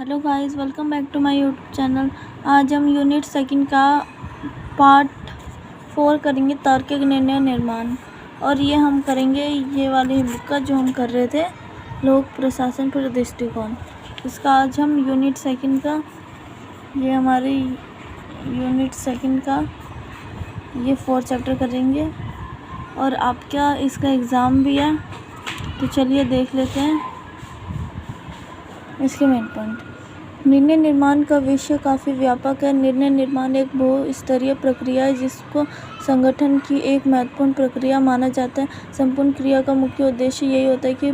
Hello guys, welcome back to my YouTube channel. आज हम unit second का part 4 करेंगे, तार्किक निर्णय निर्माण। और ये हम करेंगे ये वाली बुक का जो हम कर रहे थे, लोक प्रशासन पर दृष्टिकोण। इसका आज हम यूनिट सेकंड का, ये हमारी यूनिट सेकंड का ये 4 चैप्टर करेंगे। और आपका इसका एग्ज़ाम भी है, तो चलिए देख लेते हैं इसके मेन पॉइंट। निर्णय निर्माण का विषय काफ़ी व्यापक है। निर्णय निर्माण एक बहुस्तरीय प्रक्रिया है जिसको संगठन की एक महत्वपूर्ण प्रक्रिया माना जाता है। संपूर्ण क्रिया का मुख्य उद्देश्य यही होता है कि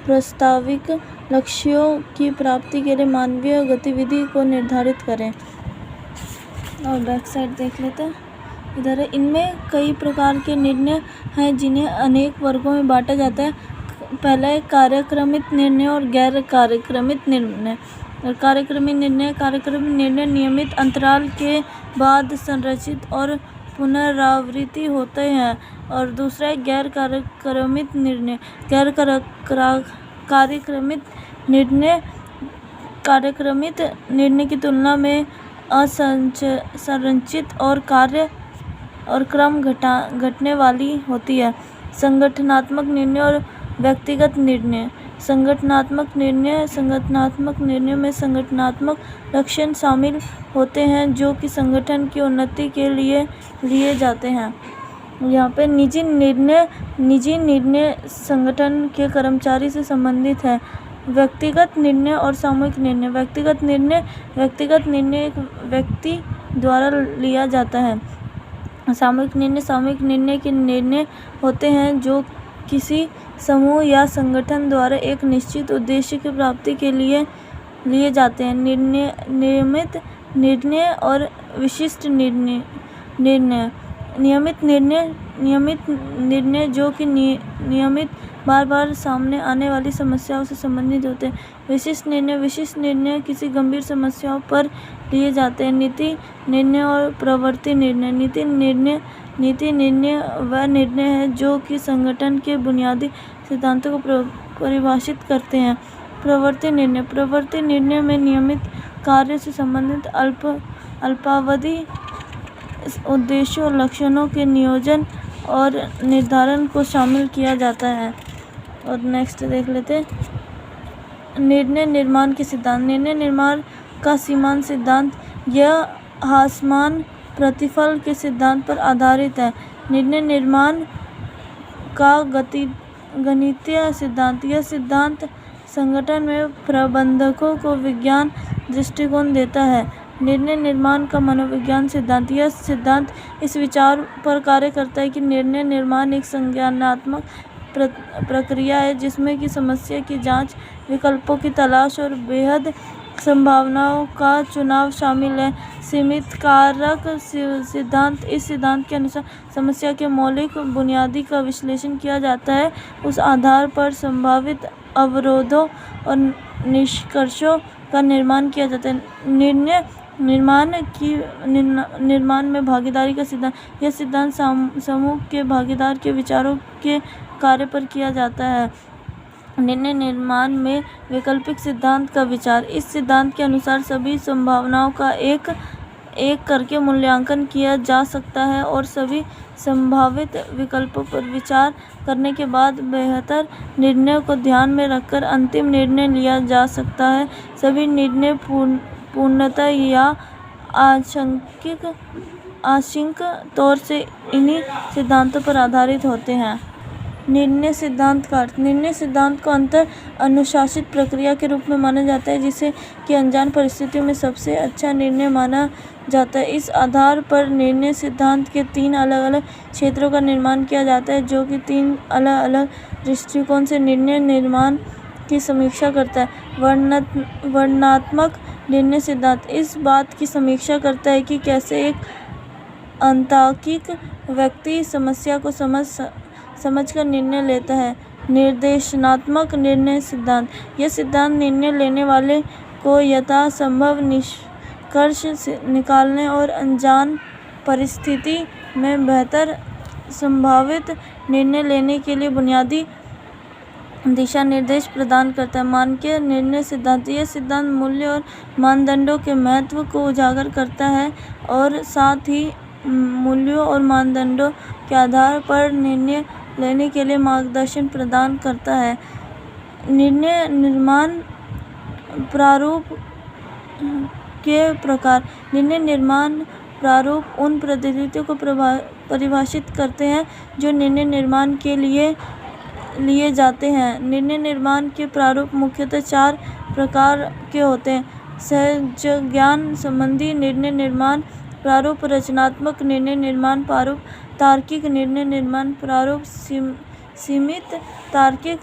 प्रस्तावित लक्ष्यों की प्राप्ति के लिए मानवीय गतिविधि को निर्धारित करें। और बैक साइड देख लेते हैं, इधर है। इनमें कई प्रकार के निर्णय हैं जिन्हें अनेक वर्गों में बांटा जाता है। पहला है कार्यक्रमित निर्णय और गैर कार्यक्रमित निर्णय। कार्यक्रमित निर्णय नियमित अंतराल के बाद संरचित और पुनरावृत्ति होते हैं। और दूसरा है गैर कार्यक्रमित निर्णय। कार्यक्रमित निर्णय की तुलना में असंरचित और क्रम घटने वाली होती है। संगठनात्मक निर्णय और व्यक्तिगत निर्णय। संगठनात्मक निर्णय में संगठनात्मक लक्ष्य शामिल होते हैं जो कि संगठन की उन्नति के लिए लिए जाते हैं। यहाँ पे निजी निर्णय संगठन के कर्मचारी से संबंधित है। व्यक्तिगत निर्णय और सामूहिक निर्णय। व्यक्तिगत निर्णय एक व्यक्ति द्वारा लिया जाता है। सामूहिक निर्णय के निर्णय होते हैं जो किसी समूह या संगठन द्वारा एक निश्चित उद्देश्य की प्राप्ति के लिए लिए जाते हैं। नियमित निर्णय और विशिष्ट निर्णय। नियमित निर्णय जो कि नियमित बार सामने आने वाली समस्याओं से संबंधित होते हैं। विशिष्ट निर्णय किसी गंभीर समस्याओं पर लिए जाते हैं। नीति निर्णय और प्रवृत्ति निर्णय। नीति निर्णय वह निर्णय है जो कि संगठन के बुनियादी सिद्धांतों को परिभाषित करते हैं। प्रवृत्ति निर्णय में नियमित कार्य से संबंधित अल्पावधि उद्देश्यों और लक्ष्यों के नियोजन और निर्धारण को शामिल किया जाता है। और नेक्स्ट देख लेते हैं निर्णय निर्माण के सिद्धांत। निर्णय निर्माण का सीमांत सिद्धांत यह हासमान प्रतिफल के सिद्धांत पर आधारित है। निर्णय निर्माण का गणितीय सिद्धांत। यह सिद्धांत संगठन में प्रबंधकों को विज्ञान दृष्टिकोण देता है। निर्णय निर्माण का मनोविज्ञान सिद्धांत। यह सिद्धांत इस विचार पर कार्य करता है कि निर्णय निर्माण एक संज्ञानात्मक प्रक्रिया है जिसमें कि समस्या की जांच, विकल्पों की तलाश और बेहद संभावनाओं का चुनाव शामिल है। सीमित कारक सिद्धांत। इस सिद्धांत के अनुसार समस्या के मौलिक बुनियादी का विश्लेषण किया जाता है। उस आधार पर संभावित अवरोधों और निष्कर्षों का निर्माण किया जाता है। निर्णय निर्माण में भागीदारी का सिद्धांत। यह सिद्धांत समूह के भागीदार के विचारों के कार्य पर किया जाता है। निर्णय निर्माण में वैकल्पिक सिद्धांत का विचार। इस सिद्धांत के अनुसार सभी संभावनाओं का एक करके मूल्यांकन किया जा सकता है और सभी संभावित विकल्पों पर विचार करने के बाद बेहतर निर्णय को ध्यान में रखकर अंतिम निर्णय लिया जा सकता है। सभी निर्णय पूर्णतः या आंशिक तौर से इन्हीं सिद्धांतों पर आधारित होते हैं। निर्णय सिद्धांत का अर्थ। निर्णय सिद्धांत को अंतर अनुशासित प्रक्रिया के रूप में माना जाता है जिसे कि अनजान परिस्थितियों में सबसे अच्छा निर्णय माना जाता है। इस आधार पर निर्णय सिद्धांत के 3 अलग-अलग क्षेत्रों का निर्माण किया जाता है जो कि 3 अलग-अलग दृष्टिकोण से निर्णय निर्माण की समीक्षा करता है। वर्णनात्मक निर्णय सिद्धांत इस बात की समीक्षा करता है कि कैसे एक अतार्किक व्यक्ति समस्या को समझकर निर्णय लेता है। निर्देशनात्मक निर्णय सिद्धांत। यह सिद्धांत निर्णय लेने वाले को यथासंभव निष्कर्ष निकालने और अनजान परिस्थिति में बेहतर संभावित निर्णय लेने के लिए बुनियादी दिशा निर्देश प्रदान करता है। मानकीय निर्णय सिद्धांत, यह सिद्धांत मूल्य और मानदंडों के महत्व को उजागर करता है और साथ ही मूल्यों और मानदंडों के आधार पर निर्णय लेने के लिए मार्गदर्शन प्रदान करता है। निर्णय निर्माण प्रारूप के प्रकार। निर्णय निर्माण प्रारूप उन पद्धतियों को परिभाषित करते हैं जो निर्णय निर्माण के लिए जाते हैं। निर्णय निर्माण के प्रारूप मुख्यतः 4 प्रकार के होते हैं: सहज ज्ञान संबंधी निर्णय निर्माण प्रारूप, रचनात्मक निर्णय निर्माण प्रारूप, तार्किक निर्णय निर्माण प्रारूप, सीमित तार्किक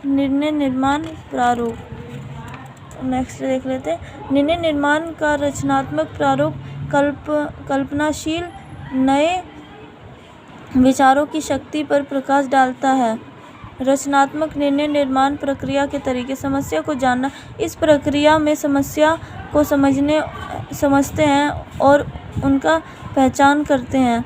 निर्णय निर्माण प्रारूप। नेक्स्ट देख लेते हैं। निर्णय निर्माण का रचनात्मक प्रारूप कल्पनाशील नए विचारों की शक्ति पर प्रकाश डालता है। रचनात्मक निर्णय निर्माण प्रक्रिया के तरीके। समस्या को जानना, इस प्रक्रिया में समस्या को समझते हैं और उनका पहचान करते हैं।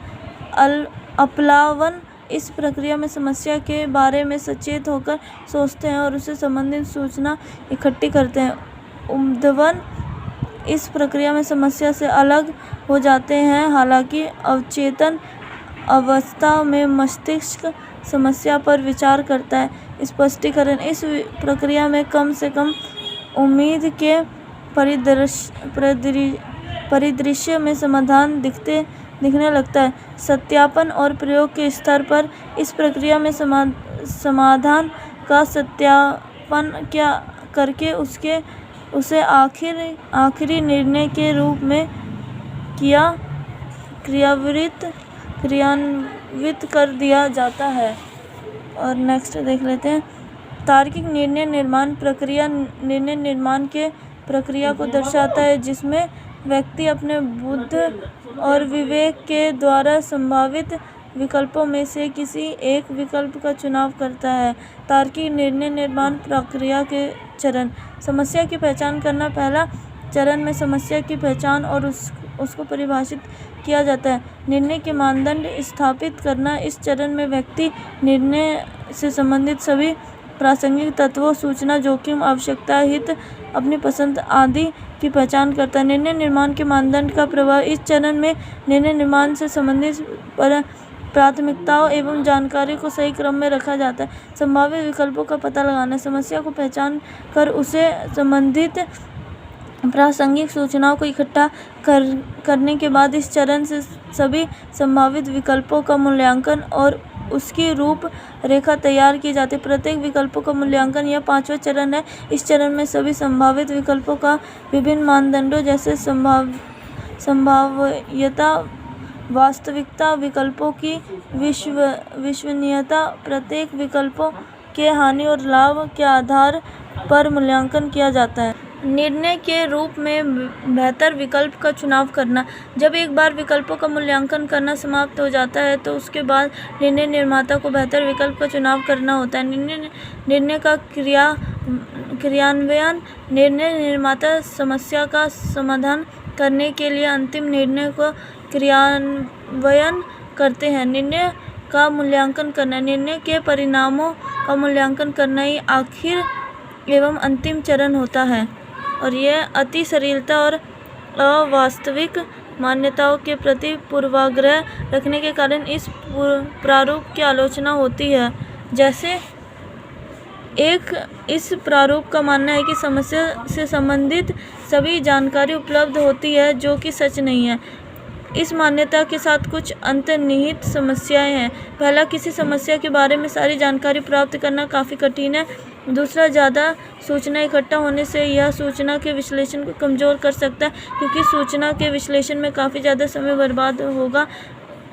अपलावन, इस प्रक्रिया में समस्या के बारे में सचेत होकर सोचते हैं और उससे संबंधित सूचना इकट्ठी करते हैं। उद्भवन, इस प्रक्रिया में समस्या से अलग हो जाते हैं, हालांकि अवचेतन अवस्था में मस्तिष्क समस्या पर विचार करता है। स्पष्टीकरण, इस प्रक्रिया में कम से कम उम्मीद के परिदृश्य में समाधान दिखने लगता है। सत्यापन और प्रयोग के स्तर पर, इस प्रक्रिया में समाधान का सत्यापन करके उसे आखिरी निर्णय के रूप में क्रियान्वित कर दिया जाता है। और नेक्स्ट देख लेते हैं। तार्किक निर्णय निर्माण प्रक्रिया निर्णय निर्माण के प्रक्रिया को दर्शाता है जिसमें व्यक्ति अपने बुद्धि और विवेक के द्वारा संभावित विकल्पों में से किसी एक विकल्प का चुनाव करता है। तार्किक निर्णय निर्माण प्रक्रिया के चरण। समस्या की पहचान करना, पहला चरण में समस्या की पहचान और उसको परिभाषित किया जाता है। निर्णय के मानदंड स्थापित करना, इस चरण में व्यक्ति निर्णय से संबंधित सभी प्रासंगिक तत्वों, सूचना, जोखिम, आवश्यकता, हित, अपनी पसंद आदि की पहचान करता है। निर्णय निर्माण के मानदंड का प्रभाव, इस चरण में निर्णय निर्माण से संबंधित प्राथमिकताओं एवं जानकारी को सही क्रम में रखा जाता है। संभावित विकल्पों का पता लगाना, समस्या को पहचान कर उससे संबंधित प्रासंगिक सूचनाओं को इकट्ठा करने के बाद इस चरण से सभी संभावित विकल्पों का मूल्यांकन और उसकी रूप रेखा तैयार की जाती है। प्रत्येक विकल्पों का मूल्यांकन यह 5वां चरण है। इस चरण में सभी संभावित विकल्पों का विभिन्न मानदंडों जैसे संभाव्यता, वास्तविकता, विकल्पों की विश्वसनीयता, प्रत्येक विकल्पों के हानि और लाभ के आधार पर मूल्यांकन किया जाता है। निर्णय के रूप में बेहतर विकल्प का चुनाव करना, जब एक बार विकल्पों का मूल्यांकन करना समाप्त हो जाता है तो उसके बाद निर्णय निर्माता को बेहतर विकल्प का चुनाव करना होता है। निर्णय का क्रियान्वयन, निर्णय निर्माता समस्या का समाधान करने के लिए अंतिम निर्णय को क्रियान्वयन करते हैं। निर्णय का मूल्यांकन करना, निर्णय के परिणामों का मूल्यांकन करना ही आखिर एवं अंतिम चरण होता है और यह अति सरलता और अवास्तविक मान्यताओं के प्रति पूर्वाग्रह रखने के कारण इस प्रारूप की आलोचना होती है। जैसे इस प्रारूप का मानना है कि समस्या से संबंधित सभी जानकारी उपलब्ध होती है, जो कि सच नहीं है। इस मान्यता के साथ कुछ अंतर्निहित समस्याएं हैं। पहला, किसी समस्या के बारे में सारी जानकारी प्राप्त करना काफ़ी कठिन है। दूसरा, ज़्यादा सूचना इकट्ठा होने से यह सूचना के विश्लेषण को कमज़ोर कर सकता है, क्योंकि सूचना के विश्लेषण में काफ़ी ज़्यादा समय बर्बाद होगा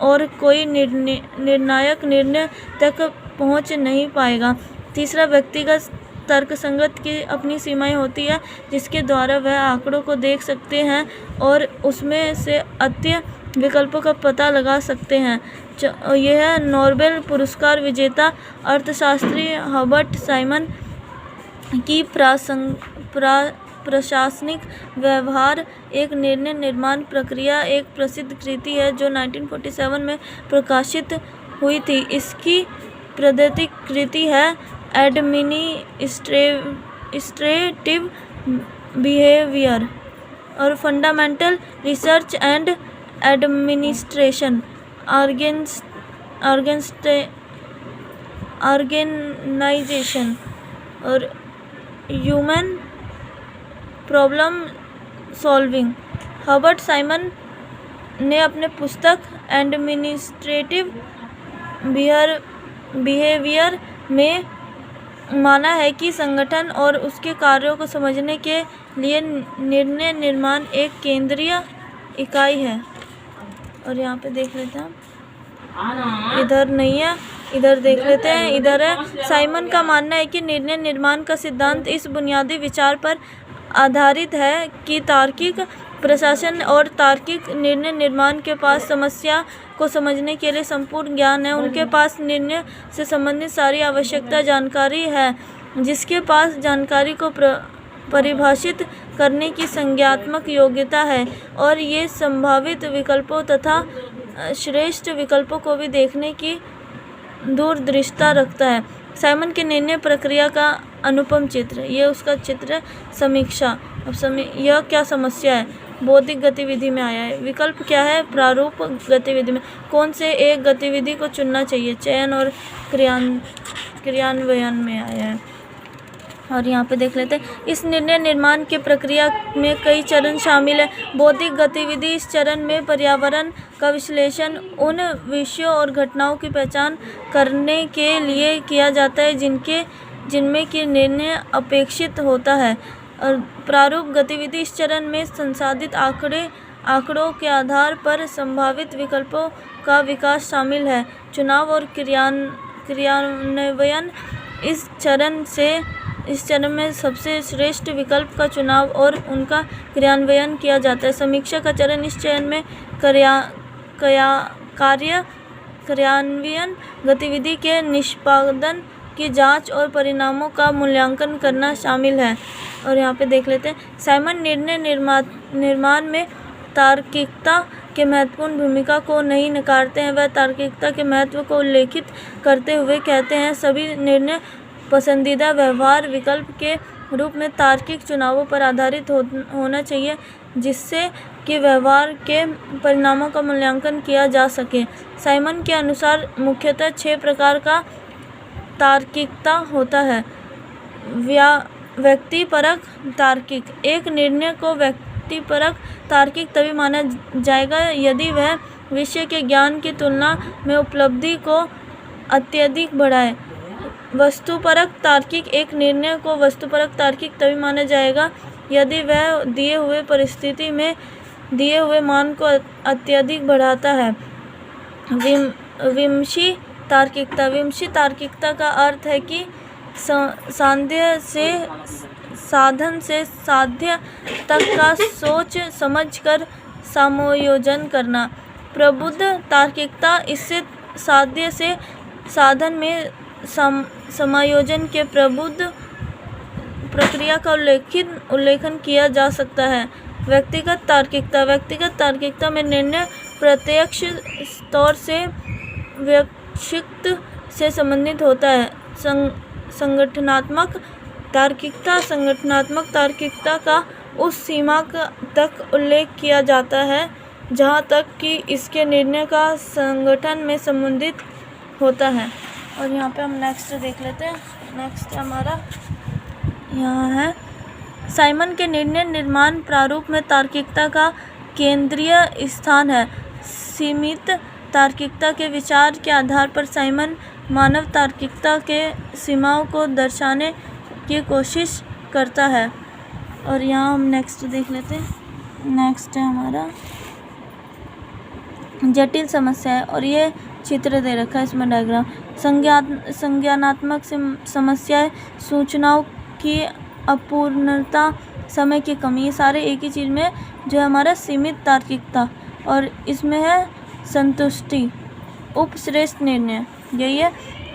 और कोई निर्णायक निर्णय तक पहुंच नहीं पाएगा। तीसरा, व्यक्तिगत तर्कसंगत की अपनी सीमाएं होती है, जिसके द्वारा वह आंकड़ों को देख सकते हैं और उसमें से अत्यंत विकल्पों का पता लगा सकते हैं। यह नोबेल पुरस्कार विजेता अर्थशास्त्री हर्बर्ट साइमन की प्रशासनिक व्यवहार एक निर्णय निर्माण प्रक्रिया एक प्रसिद्ध कृति है जो 1947 में प्रकाशित हुई थी। इसकी प्रदत्त कृति है एडमिनिस्ट्रेटिव बिहेवियर और fundamental research and administration organisation और human problem solving. Herbert Simon ने अपने पुस्तक एडमिनिस्ट्रेटिव बिहेवियर में माना है कि संगठन और उसके कार्यों को समझने के लिए निर्णय निर्माण एक केंद्रीय इकाई है। और यहाँ पे देख लेते हैं, इधर नहीं है, इधर देख लेते हैं, इधर है। साइमन का मानना है कि निर्णय निर्माण का सिद्धांत इस बुनियादी विचार पर आधारित है कि तार्किक प्रशासन और तार्किक निर्णय निर्माण के पास समस्या को समझने के लिए संपूर्ण ज्ञान है। उनके पास निर्णय से संबंधित सारी आवश्यकता जानकारी है, जिसके पास जानकारी को परिभाषित करने की संज्ञानात्मक योग्यता है और ये संभावित विकल्पों तथा श्रेष्ठ विकल्पों को भी देखने की दूरदृष्टता रखता है। साइमन के निर्णय प्रक्रिया का अनुपम चित्र, ये उसका चित्र समीक्षा। अब यह क्या समस्या है? बौद्धिक गतिविधि में आया है। विकल्प क्या है? प्रारूप गतिविधि में कौन से एक गतिविधि को चुनना चाहिए? चयन और क्रियान्वयन में आया है। और यहाँ पे देख लेते हैं, इस निर्णय निर्माण की प्रक्रिया में कई चरण शामिल है। बौद्धिक गतिविधि, इस चरण में पर्यावरण का विश्लेषण उन विषयों और घटनाओं की पहचान करने के लिए किया जाता है जिनमें कि निर्णय अपेक्षित होता है। और प्रारूप गतिविधि, इस चरण में संसाधित आंकड़ों के आधार पर संभावित विकल्पों का विकास शामिल है। चुनाव और क्रियान्वयन, इस चरण में सबसे श्रेष्ठ विकल्प का चुनाव और उनका क्रियान्वयन किया जाता है। समीक्षा का चरण, इस चरण में क्रियान्वयन गतिविधि के निष्पादन की जांच और परिणामों का मूल्यांकन करना शामिल है। और यहाँ पे देख लेते हैं, साइमन निर्णय निर्माण में तार्किकता के महत्वपूर्ण भूमिका को नहीं नकारते हैं। वह तार्किकता के महत्व को उल्लेखित करते हुए कहते हैं, सभी निर्णय पसंदीदा व्यवहार विकल्प के रूप में तार्किक चुनावों पर आधारित होना चाहिए, जिससे कि व्यवहार के परिणामों का मूल्यांकन किया जा सके। साइमन के अनुसार मुख्यतः 6 प्रकार का तार्किकता होता है। व्यक्तिपरक तार्किक, एक निर्णय को व्यक्तिपरक तार्किक तभी माना जाएगा यदि वह विषय के ज्ञान की तुलना में उपलब्धि को अत्यधिक बढ़ाए। वस्तुपरक तार्किक, एक निर्णय को वस्तुपरक तार्किक तभी माना जाएगा यदि वह दिए हुए परिस्थिति में दिए हुए मान को अत्यधिक बढ़ाता है। विमर्शी तार्किकता, विमर्शी तार्किकता का अर्थ है कि साध्य से साधन से साध्य तक का सोच समझकर समायोजन करना। प्रबुद्ध तार्किकता, इससे साध्य से साधन में समायोजन के प्रबुद्ध प्रक्रिया का उल्लेखन किया जा सकता है। व्यक्तिगत तार्किकता, व्यक्तिगत तार्किकता में निर्णय प्रत्यक्ष तौर से व्यक्तित्व से संबंधित होता है। संगठनात्मक तार्किकता, संगठनात्मक तार्किकता का उस सीमा तक उल्लेख किया जाता है जहाँ तक कि इसके निर्णय का संगठन में संबंधित होता है। और यहाँ पे हम नेक्स्ट देख लेते हैं। नेक्स्ट हमारा यहाँ है, साइमन के निर्णय निर्माण प्रारूप में तार्किकता का केंद्रीय स्थान है। सीमित तार्किकता के विचार के आधार पर साइमन मानव तार्किकता के सीमाओं को दर्शाने की कोशिश करता है। और यहाँ हम नेक्स्ट देख लेते हैं। नेक्स्ट है हमारा जटिल समस्या है, और ये चित्र दे रखा है इसमें डायग्राम। संज्ञानात्मक समस्याएं, सूचनाओं की अपूर्णता, समय की कमी, ये सारे एक ही चीज़ में जो है हमारा सीमित तार्किकता। और इसमें है संतुष्टि, उपश्रेष्ठ निर्णय, यही है।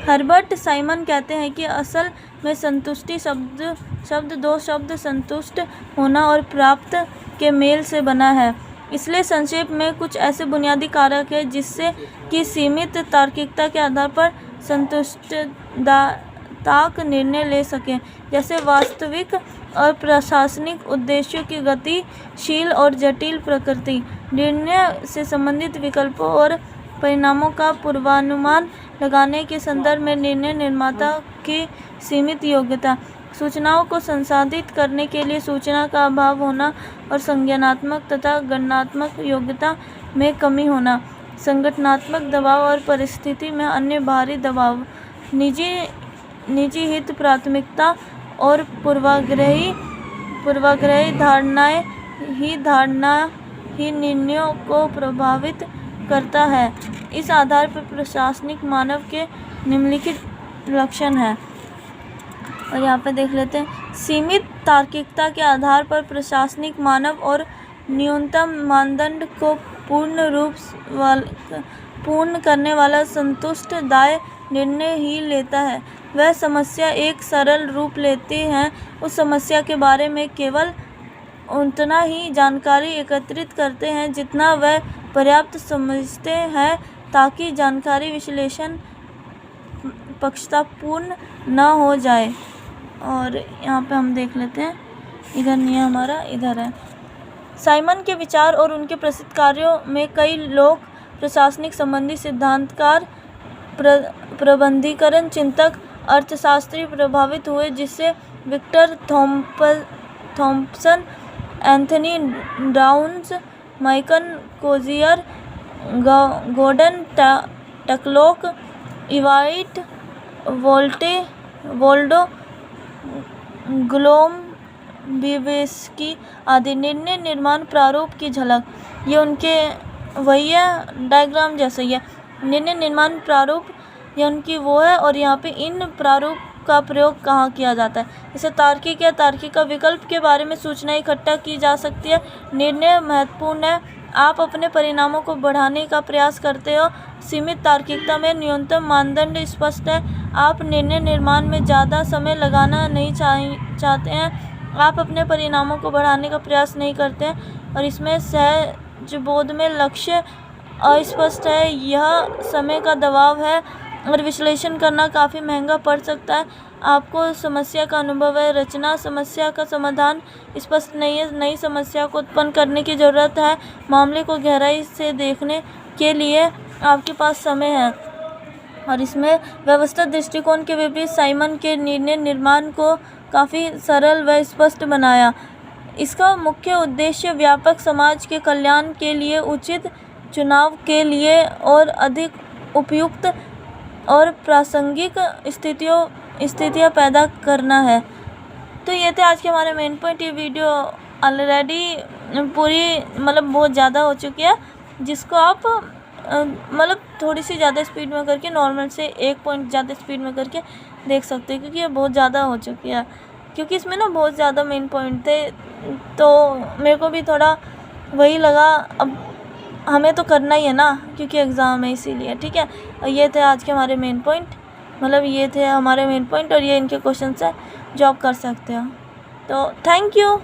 हर्बर्ट साइमन कहते हैं कि असल में संतुष्टि शब्द दो शब्द संतुष्ट होना और प्राप्त के मेल से बना है। इसलिए संक्षेप में कुछ ऐसे बुनियादी कारक हैं जिससे कि सीमित तार्किकता के आधार पर ताक निर्णय ले सकें, जैसे वास्तविक और प्रशासनिक उद्देश्यों की गतिशील और जटिल प्रकृति, निर्णय से संबंधित विकल्पों और परिणामों का पूर्वानुमान लगाने के संदर्भ में निर्णय निर्माता की सीमित योग्यता, सूचनाओं को संसाधित करने के लिए सूचना का अभाव होना और संज्ञानात्मक तथा गणनात्मक योग्यता में कमी होना, संगठनात्मक दबाव और परिस्थिति में अन्य बाहरी दबाव, निजी हित प्राथमिकता और पूर्वाग्रही धारणाएं ही निर्णयों को प्रभावित करता है। इस आधार पर प्रशासनिक मानव के निम्नलिखित लक्षण हैं, और यहाँ पे देख लेते हैं। सीमित तार्किकता के आधार पर प्रशासनिक मानव और न्यूनतम मानदंड को पूर्ण करने वाला संतुष्ट दाय निर्णय ही लेता है। वह समस्या एक सरल रूप लेती है, उस समस्या के बारे में केवल उतना ही जानकारी एकत्रित करते हैं जितना वह पर्याप्त समझते हैं, ताकि जानकारी विश्लेषण पक्षपातपूर्ण न हो जाए। और यहाँ पे हम देख लेते हैं, इधर नहीं है हमारा, इधर है। साइमन के विचार और उनके प्रसिद्ध कार्यों में कई लोग प्रशासनिक संबंधी सिद्धांतकार, प्रबंधीकरण चिंतक, अर्थशास्त्री प्रभावित हुए, जिससे Victor Thompson, Anthony Downs, Michael Crozier, Gordon Tullock, Dwight Waldo, ग्लोमबिवेस्की आदि। निर्णय निर्माण प्रारूप की झलक, ये उनके वही है, डायग्राम जैसा ही है। निर्णय निर्माण प्रारूप ये उनकी वो है, और यहाँ पे इन प्रारूप का प्रयोग कहाँ किया जाता है। इसे तार्किक या तार्किक विकल्प के बारे में सूचना इकट्ठा की जा सकती है। निर्णय महत्वपूर्ण है, आप अपने परिणामों को बढ़ाने का प्रयास करते हो। सीमित तार्किकता में न्यूनतम मानदंड स्पष्ट है, आप निर्णय निर्माण में ज़्यादा समय लगाना नहीं चाहते हैं, आप अपने परिणामों को बढ़ाने का प्रयास नहीं करते हैं। और इसमें सहज बोध में लक्ष्य अस्पष्ट है, यह समय का दबाव है और विश्लेषण करना काफ़ी महंगा पड़ सकता है। आपको समस्या का अनुभव है, रचना समस्या का समाधान स्पष्ट नहीं है, नई समस्या को उत्पन्न करने की ज़रूरत है, मामले को गहराई से देखने के लिए आपके पास समय है। और इसमें व्यवस्थित दृष्टिकोण के विपरीत साइमन के निर्णय निर्माण को काफ़ी सरल व स्पष्ट बनाया। इसका मुख्य उद्देश्य व्यापक समाज के कल्याण के लिए उचित चुनाव के लिए और अधिक उपयुक्त और प्रासंगिक स्थितियाँ पैदा करना है। तो ये थे आज के हमारे मेन पॉइंट। ये वीडियो ऑलरेडी पूरी बहुत ज़्यादा हो चुकी है, जिसको आप थोड़ी सी ज़्यादा स्पीड में करके, नॉर्मल से 1 पॉइंट ज़्यादा स्पीड में करके देख सकते हैं, क्योंकि ये बहुत ज़्यादा हो चुकी है, क्योंकि इसमें बहुत ज़्यादा मेन पॉइंट थे। तो मेरे को भी थोड़ा वही लगा, अब हमें तो करना ही है ना, क्योंकि एग्ज़ाम है, इसीलिए। ठीक है, और ये थे आज के हमारे मेन पॉइंट, ये थे हमारे मेन पॉइंट, और ये इनके क्वेश्चन हैं जो आप कर सकते हो। तो थैंक यू।